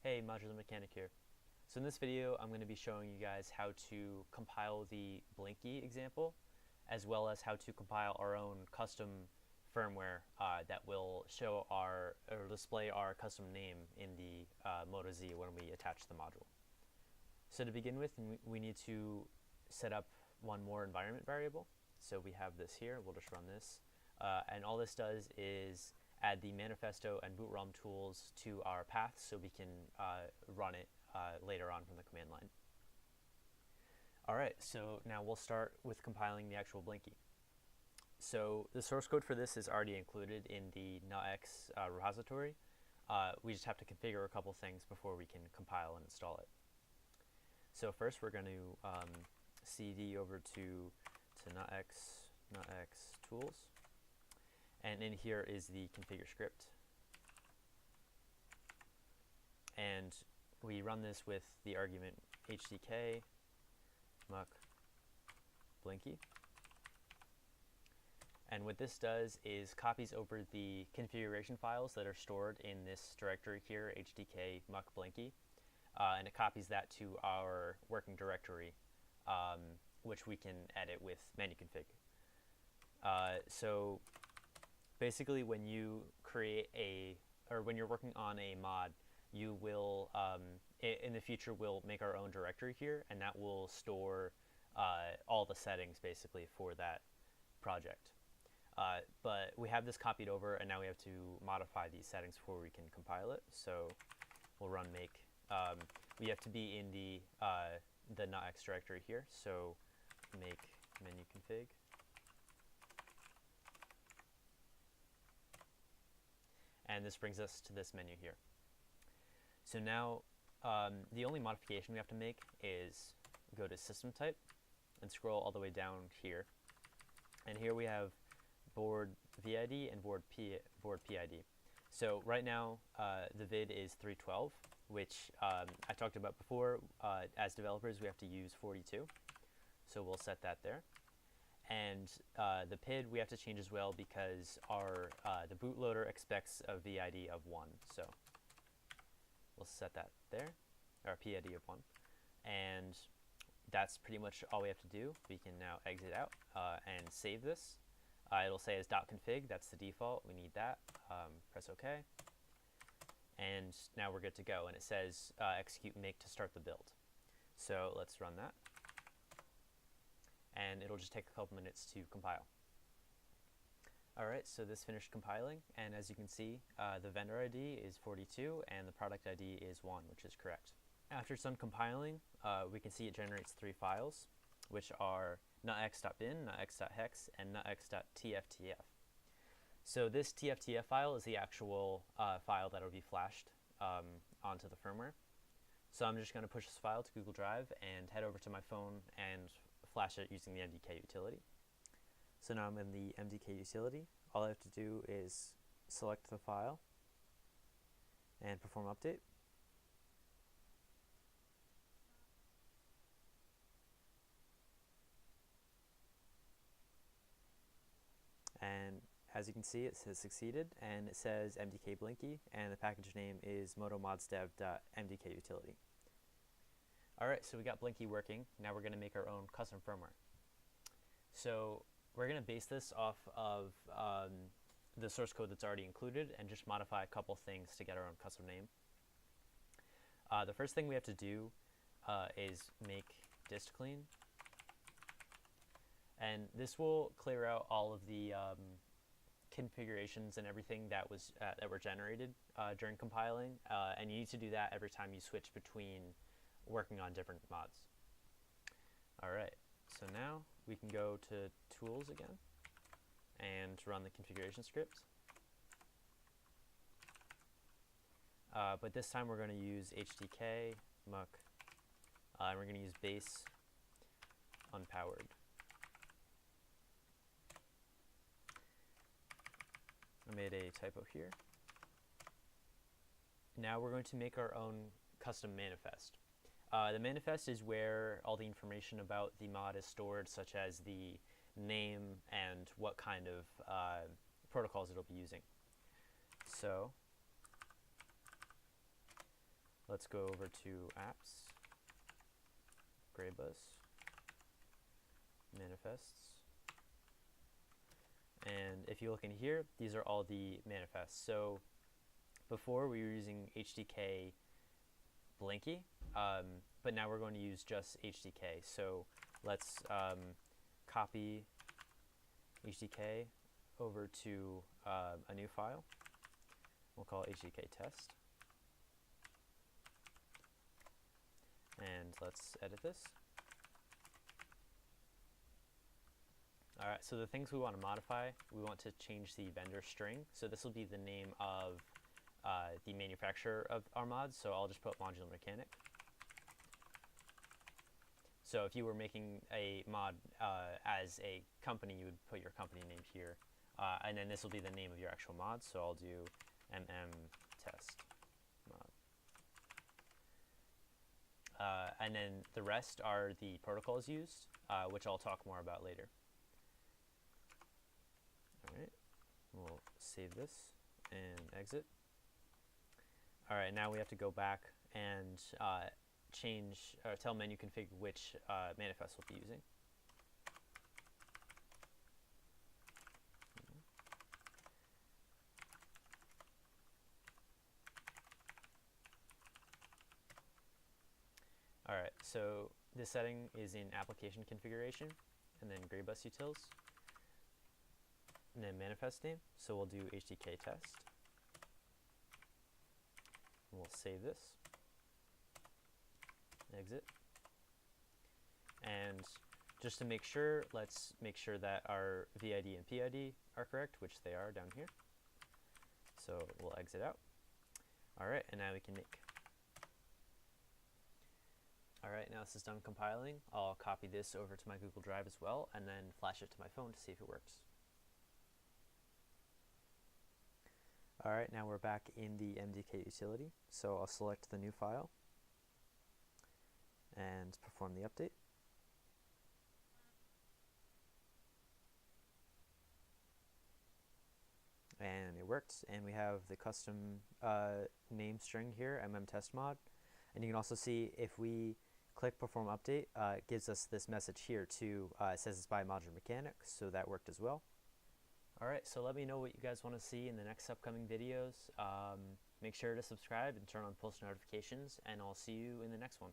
Hey, Modular Mechanic here. So in this video, I'm going to be showing you guys how to compile the Blinky example, as well as how to compile our own custom firmware that will show or display our custom name in the Moto Z when we attach the module. So to begin with, we need to set up one more environment variable. So we have this here. We'll just run this. And all this does is add the manifesto and bootrom-tools to our path so we can run it later on from the command line. Alright, so now we'll start with compiling the actual Blinky. So the source code for this is already included in the nuttx repository. We just have to configure a couple things before we can compile and install it. So first we're going to cd over to nuttx tools. And in here is the configure script. And we run this with the argument hdk muck blinky. And what this does is copies over the configuration files that are stored in this directory here, hdk muck blinky, and it copies that to our working directory, which we can edit with menuconfig. So basically, when you create when you're working on a mod, you will, in the future, we'll make our own directory here, and that will store all the settings basically for that project. But we have this copied over, and now we have to modify these settings before we can compile it. So we'll run make. We have to be in the nuttx directory here. So make menuconfig. And this brings us to this menu here. So now the only modification we have to make is go to system type and scroll all the way down here. And here we have board VID and board PID. So right now the vid is 312, which I talked about before. As developers, we have to use 42. So we'll set that there. And the PID we have to change as well because our the bootloader expects a VID of 1. So we'll set that there, or PID of 1. And that's pretty much all we have to do. We can now exit out and save this. It'll say as .config, that's the default. We need that. Press OK. And now we're good to go. And it says execute make to start the build. So let's run that. And it'll just take a couple minutes to compile. Alright, so this finished compiling, and as you can see, the vendor ID is 42 and the product ID is 1, which is correct. After it's done compiling, we can see it generates 3 files, which are nuttx.bin, nuttx.hex, and nuttx.tftf. So this tftf file is the actual file that will be flashed onto the firmware. So I'm just going to push this file to Google Drive and head over to my phone and flash it using the MDK utility. So now I'm in the MDK utility. All I have to do is select the file and perform update. And as you can see, it says succeeded, and it says MDK Blinky, and the package name is modomodsdev.mdk utility. Alright, so we got Blinky working. Now we're going to make our own custom firmware. So we're going to base this off of the source code that's already included and just modify a couple things to get our own custom name. The first thing we have to do is make distclean. And this will clear out all of the configurations and everything that was that were generated during compiling. And you need to do that every time you switch between working on different mods. Alright, so now we can go to tools again and run the configuration script. But this time we're going to use hdk muck, and we're going to use base unpowered. I made a typo here. Now we're going to make our own custom manifest. The manifest is where all the information about the mod is stored, such as the name and what kind of protocols it'll be using. So let's go over to apps, greybus, manifests. And if you look in here, these are all the manifests. So before we were using hdk Blinky, but now we're going to use just hdk. So let's copy hdk over to a new file. We'll call it hdk-test. And let's edit this. Alright, so the things we want to modify, we want to change the vendor string. So this will be the name of the manufacturer of our mods, so I'll just put modular mechanic. So if you were making a mod as a company, you would put your company name here, and then this will be the name of your actual mod, so I'll do test mod. And then the rest are the protocols used, which I'll talk more about later. Alright, we'll save this and exit. Alright, now we have to go back and change, or tell menuconfig which manifest we'll be using. Alright, so this setting is in application configuration, and then greybus-utils, and then manifest name. So we'll do hdk-test. We'll save this, exit, and just to make sure, let's make sure that our VID and PID are correct, which they are down here. So we'll exit out. Alright, and now we can make. Alright, now this is done compiling. I'll copy this over to my Google Drive as well, and then flash it to my phone to see if it works. Alright, now we're back in the MDK utility, so I'll select the new file and perform the update. And it worked, and we have the custom name string here, test-mod, and you can also see if we click perform update, it gives us this message here too. It says it's by modular mechanic, so that worked as well. Alright, so let me know what you guys want to see in the next upcoming videos. Make sure to subscribe and turn on post notifications, and I'll see you in the next one.